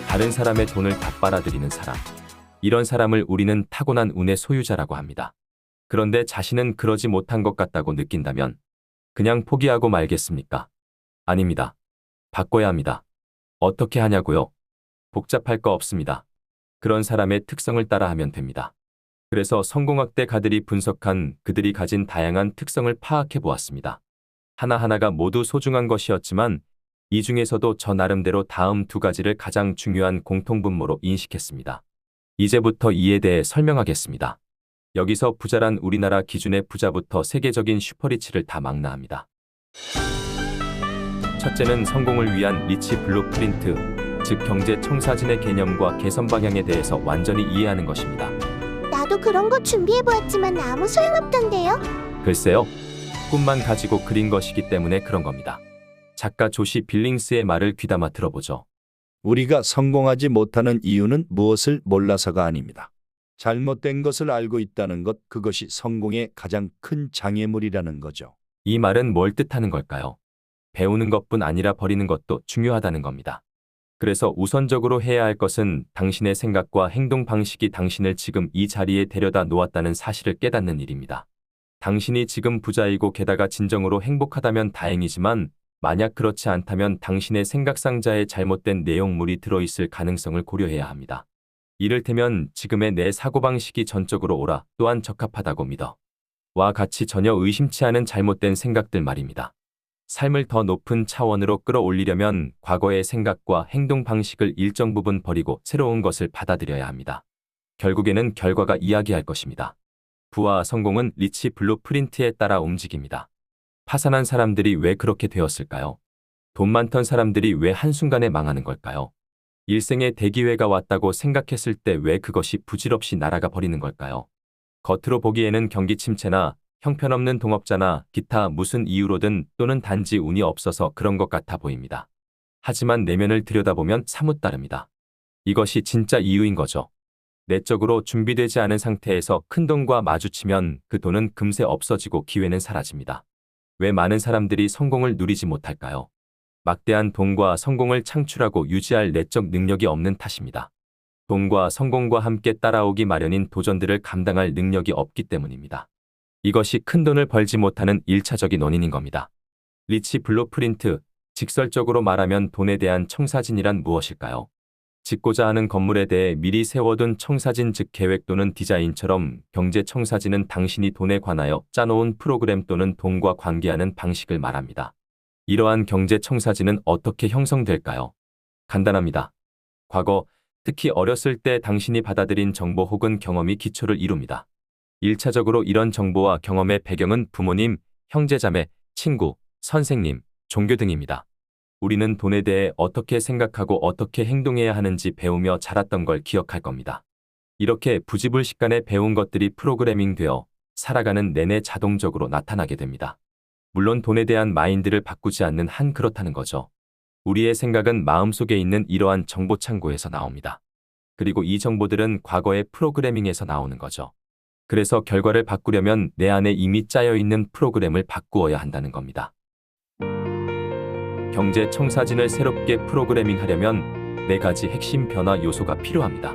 다른 사람의 돈을 다 빨아들이는 사람. 이런 사람을 우리는 타고난 운의 소유자라고 합니다. 그런데 자신은 그러지 못한 것 같다고 느낀다면 그냥 포기하고 말겠습니까? 아닙니다. 바꿔야 합니다. 어떻게 하냐고요? 복잡할 거 없습니다. 그런 사람의 특성을 따라 하면 됩니다. 그래서 성공학대 가들이 분석한 그들이 가진 다양한 특성을 파악해 보았습니다. 하나하나가 모두 소중한 것이었지만 이 중에서도 저 나름대로 다음 두 가지를 가장 중요한 공통분모로 인식했습니다. 이제부터 이에 대해 설명하겠습니다. 여기서 부자란 우리나라 기준의 부자부터 세계적인 슈퍼리치를 다 망라합니다. 첫째는 성공을 위한 리치 블루프린트, 즉 경제 청사진의 개념과 개선 방향에 대해서 완전히 이해하는 것입니다. 나도 그런 거 준비해보았지만 아무 소용없던데요? 글쎄요, 꿈만 가지고 그린 것이기 때문에 그런 겁니다. 작가 조시 빌링스의 말을 귀담아 들어보죠. 우리가 성공하지 못하는 이유는 무엇을 몰라서가 아닙니다. 잘못된 것을 알고 있다는 것, 그것이 성공의 가장 큰 장애물이라는 거죠. 이 말은 뭘 뜻하는 걸까요? 배우는 것뿐 아니라 버리는 것도 중요하다는 겁니다. 그래서 우선적으로 해야 할 것은 당신의 생각과 행동 방식이 당신을 지금 이 자리에 데려다 놓았다는 사실을 깨닫는 일입니다. 당신이 지금 부자이고 게다가 진정으로 행복하다면 다행이지만 만약 그렇지 않다면 당신의 생각 상자에 잘못된 내용물이 들어있을 가능성을 고려해야 합니다. 이를테면 지금의 내 사고방식이 전적으로 옳아 또한 적합하다고 믿어 와 같이 전혀 의심치 않은 잘못된 생각들 말입니다. 삶을 더 높은 차원으로 끌어올리려면 과거의 생각과 행동 방식을 일정 부분 버리고 새로운 것을 받아들여야 합니다. 결국에는 결과가 이야기할 것입니다. 부와 성공은 리치 블루프린트에 따라 움직입니다. 파산한 사람들이 왜 그렇게 되었을까요? 돈 많던 사람들이 왜 한순간에 망하는 걸까요? 일생에 대기회가 왔다고 생각했을 때 왜 그것이 부질없이 날아가 버리는 걸까요? 겉으로 보기에는 경기 침체나 형편없는 동업자나 기타 무슨 이유로든 또는 단지 운이 없어서 그런 것 같아 보입니다. 하지만 내면을 들여다보면 사뭇 다릅니다. 이것이 진짜 이유인 거죠. 내적으로 준비되지 않은 상태에서 큰 돈과 마주치면 그 돈은 금세 없어지고 기회는 사라집니다. 왜 많은 사람들이 성공을 누리지 못할까요? 막대한 돈과 성공을 창출하고 유지할 내적 능력이 없는 탓입니다. 돈과 성공과 함께 따라오기 마련인 도전들을 감당할 능력이 없기 때문입니다. 이것이 큰 돈을 벌지 못하는 1차적인 원인인 겁니다. 리치 블루프린트, 직설적으로 말하면 돈에 대한 청사진이란 무엇일까요? 짓고자 하는 건물에 대해 미리 세워둔 청사진, 즉 계획 또는 디자인처럼 경제 청사진은 당신이 돈에 관하여 짜놓은 프로그램 또는 돈과 관계하는 방식을 말합니다. 이러한 경제 청사진은 어떻게 형성될까요? 간단합니다. 과거, 특히 어렸을 때 당신이 받아들인 정보 혹은 경험이 기초를 이룹니다. 1차적으로 이런 정보와 경험의 배경은 부모님, 형제자매, 친구, 선생님, 종교 등입니다. 우리는 돈에 대해 어떻게 생각하고 어떻게 행동해야 하는지 배우며 자랐던 걸 기억할 겁니다. 이렇게 부지불식간에 배운 것들이 프로그래밍 되어 살아가는 내내 자동적으로 나타나게 됩니다. 물론 돈에 대한 마인드를 바꾸지 않는 한 그렇다는 거죠. 우리의 생각은 마음속에 있는 이러한 정보 창고에서 나옵니다. 그리고 이 정보들은 과거의 프로그래밍에서 나오는 거죠. 그래서 결과를 바꾸려면 내 안에 이미 짜여 있는 프로그램을 바꾸어야 한다는 겁니다. 경제 청사진을 새롭게 프로그래밍하려면 4가지 핵심 변화 요소가 필요합니다.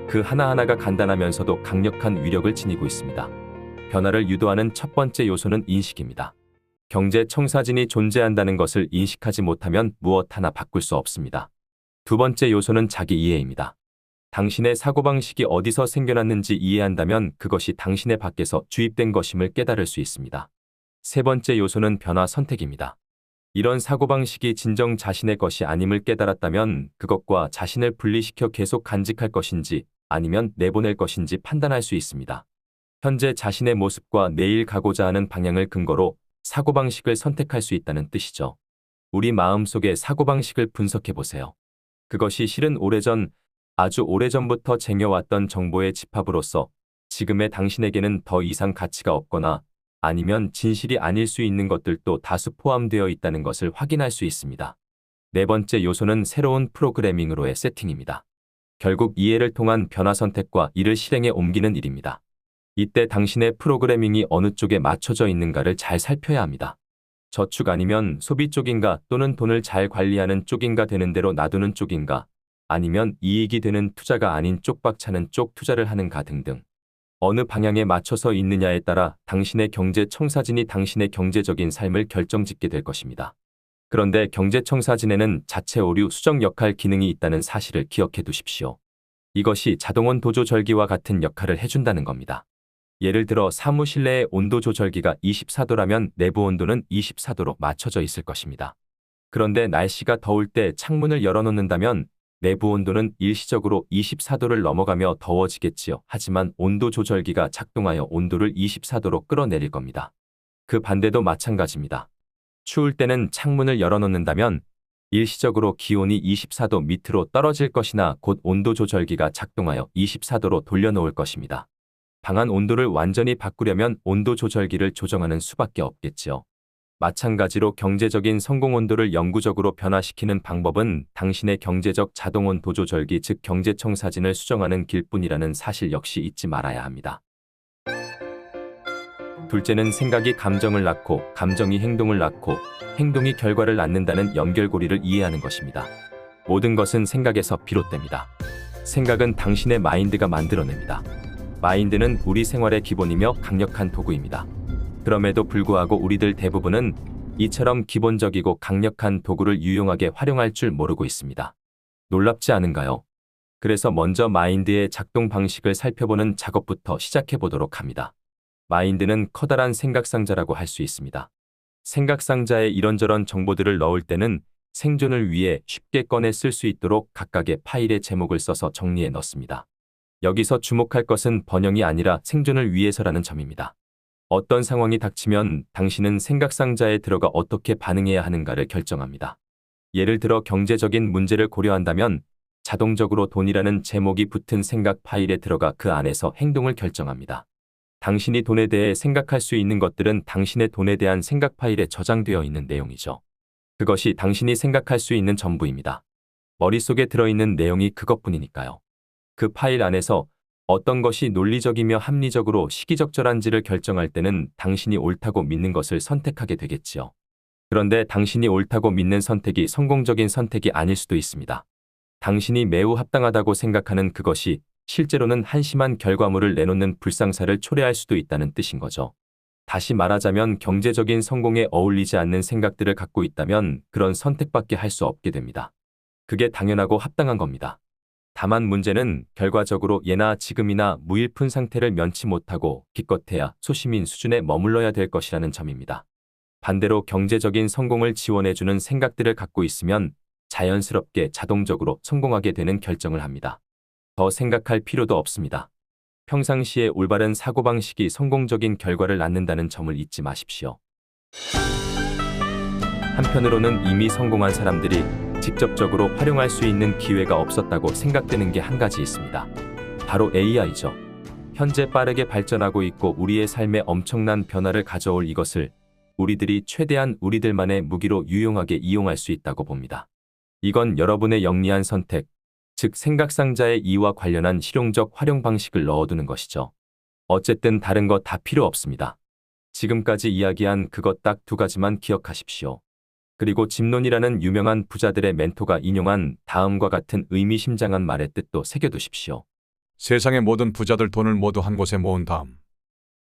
그 하나하나가 간단하면서도 강력한 위력을 지니고 있습니다. 변화를 유도하는 첫 번째 요소는 인식입니다. 경제 청사진이 존재한다는 것을 인식하지 못하면 무엇 하나 바꿀 수 없습니다. 두 번째 요소는 자기 이해입니다. 당신의 사고방식이 어디서 생겨났는지 이해한다면 그것이 당신의 밖에서 주입된 것임을 깨달을 수 있습니다. 세 번째 요소는 변화 선택입니다. 이런 사고방식이 진정 자신의 것이 아님을 깨달았다면 그것과 자신을 분리시켜 계속 간직할 것인지 아니면 내보낼 것인지 판단할 수 있습니다. 현재 자신의 모습과 내일 가고자 하는 방향을 근거로 사고방식을 선택할 수 있다는 뜻이죠. 우리 마음속의 사고방식을 분석해보세요. 그것이 실은 오래전, 아주 오래전부터 쟁여왔던 정보의 집합으로서 지금의 당신에게는 더 이상 가치가 없거나 아니면 진실이 아닐 수 있는 것들도 다수 포함되어 있다는 것을 확인할 수 있습니다. 네 번째 요소는 새로운 프로그래밍으로의 세팅입니다. 결국 이해를 통한 변화 선택과 이를 실행에 옮기는 일입니다. 이때 당신의 프로그래밍이 어느 쪽에 맞춰져 있는가를 잘 살펴야 합니다. 저축 아니면 소비 쪽인가, 또는 돈을 잘 관리하는 쪽인가, 되는 대로 놔두는 쪽인가, 아니면 이익이 되는 투자가 아닌 쪽박차는 쪽 투자를 하는가 등등. 어느 방향에 맞춰서 있느냐에 따라 당신의 경제 청사진이 당신의 경제적인 삶을 결정짓게 될 것입니다. 그런데 경제 청사진에는 자체 오류 수정 역할 기능이 있다는 사실을 기억해 두십시오. 이것이 자동원 도조 절기와 같은 역할을 해준다는 겁니다. 예를 들어 사무실 내의 온도 조절기가 24도라면 내부 온도는 24도로 맞춰져 있을 것입니다. 그런데 날씨가 더울 때 창문을 열어놓는다면 내부 온도는 일시적으로 24도를 넘어가며 더워지겠지요. 하지만 온도 조절기가 작동하여 온도를 24도로 끌어내릴 겁니다. 그 반대도 마찬가지입니다. 추울 때는 창문을 열어놓는다면 일시적으로 기온이 24도 밑으로 떨어질 것이나 곧 온도 조절기가 작동하여 24도로 돌려놓을 것입니다. 방안 온도를 완전히 바꾸려면 온도 조절기를 조정하는 수밖에 없겠지요. 마찬가지로 경제적인 성공 온도를 영구적으로 변화시키는 방법은 당신의 경제적 자동온 도조절기, 즉 경제청사진을 수정하는 길뿐이라는 사실 역시 잊지 말아야 합니다. 둘째는 생각이 감정을 낳고 감정이 행동을 낳고 행동이 결과를 낳는다는 연결고리를 이해하는 것입니다. 모든 것은 생각에서 비롯됩니다. 생각은 당신의 마인드가 만들어냅니다. 마인드는 우리 생활의 기본이며 강력한 도구입니다. 그럼에도 불구하고 우리들 대부분은 이처럼 기본적이고 강력한 도구를 유용하게 활용할 줄 모르고 있습니다. 놀랍지 않은가요? 그래서 먼저 마인드의 작동 방식을 살펴보는 작업부터 시작해 보도록 합니다. 마인드는 커다란 생각상자라고 할 수 있습니다. 생각상자에 이런저런 정보들을 넣을 때는 생존을 위해 쉽게 꺼내 쓸 수 있도록 각각의 파일의 제목을 써서 정리해 넣습니다. 여기서 주목할 것은 번영이 아니라 생존을 위해서라는 점입니다. 어떤 상황이 닥치면 당신은 생각상자에 들어가 어떻게 반응해야 하는가를 결정합니다. 예를 들어 경제적인 문제를 고려한다면 자동적으로 돈이라는 제목이 붙은 생각 파일에 들어가 그 안에서 행동을 결정합니다. 당신이 돈에 대해 생각할 수 있는 것들은 당신의 돈에 대한 생각 파일에 저장되어 있는 내용이죠. 그것이 당신이 생각할 수 있는 전부입니다. 머릿속에 들어있는 내용이 그것뿐이니까요. 그 파일 안에서 어떤 것이 논리적이며 합리적으로 시기적절한지를 결정할 때는 당신이 옳다고 믿는 것을 선택하게 되겠지요. 그런데 당신이 옳다고 믿는 선택이 성공적인 선택이 아닐 수도 있습니다. 당신이 매우 합당하다고 생각하는 그것이 실제로는 한심한 결과물을 내놓는 불상사를 초래할 수도 있다는 뜻인 거죠. 다시 말하자면 경제적인 성공에 어울리지 않는 생각들을 갖고 있다면 그런 선택밖에 할 수 없게 됩니다. 그게 당연하고 합당한 겁니다. 다만 문제는 결과적으로 예나 지금이나 무일푼 상태를 면치 못하고 기껏해야 소시민 수준에 머물러야 될 것이라는 점입니다. 반대로 경제적인 성공을 지원해주는 생각들을 갖고 있으면 자연스럽게 자동적으로 성공하게 되는 결정을 합니다. 더 생각할 필요도 없습니다. 평상시에 올바른 사고방식이 성공적인 결과를 낳는다는 점을 잊지 마십시오. 한편으로는 이미 성공한 사람들이 직접적으로 활용할 수 있는 기회가 없었다고 생각되는 게 한 가지 있습니다. 바로 AI죠. 현재 빠르게 발전하고 있고 우리의 삶에 엄청난 변화를 가져올 이것을 우리들이 최대한 우리들만의 무기로 유용하게 이용할 수 있다고 봅니다. 이건 여러분의 영리한 선택, 즉 생각상자의 이와 관련한 실용적 활용 방식을 넣어두는 것이죠. 어쨌든 다른 거 다 필요 없습니다. 지금까지 이야기한 그것 딱 두 가지만 기억하십시오. 그리고 짐론이라는 유명한 부자들의 멘토가 인용한 다음과 같은 의미심장한 말의 뜻도 새겨두십시오. 세상의 모든 부자들 돈을 모두 한 곳에 모은 다음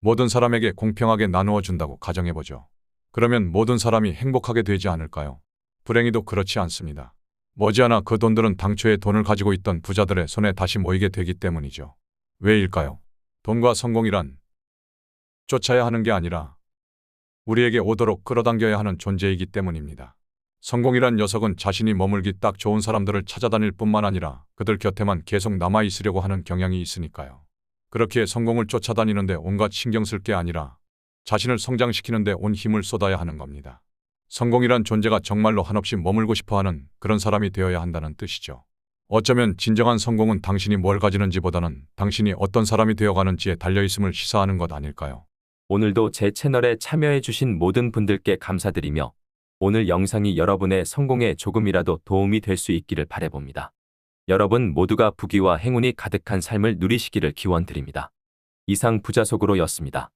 모든 사람에게 공평하게 나누어 준다고 가정해보죠. 그러면 모든 사람이 행복하게 되지 않을까요? 불행히도 그렇지 않습니다. 머지않아 그 돈들은 당초에 돈을 가지고 있던 부자들의 손에 다시 모이게 되기 때문이죠. 왜일까요? 돈과 성공이란 쫓아야 하는 게 아니라 우리에게 오도록 끌어당겨야 하는 존재이기 때문입니다. 성공이란 녀석은 자신이 머물기 딱 좋은 사람들을 찾아다닐 뿐만 아니라 그들 곁에만 계속 남아있으려고 하는 경향이 있으니까요. 그렇게 성공을 쫓아다니는데 온갖 신경 쓸 게 아니라 자신을 성장시키는데 온 힘을 쏟아야 하는 겁니다. 성공이란 존재가 정말로 한없이 머물고 싶어하는 그런 사람이 되어야 한다는 뜻이죠. 어쩌면 진정한 성공은 당신이 뭘 가지는지보다는 당신이 어떤 사람이 되어가는지에 달려있음을 시사하는 것 아닐까요? 오늘도 제 채널에 참여해주신 모든 분들께 감사드리며 오늘 영상이 여러분의 성공에 조금이라도 도움이 될 수 있기를 바라봅니다. 여러분 모두가 부귀와 행운이 가득한 삶을 누리시기를 기원드립니다. 이상 부자속으로였습니다.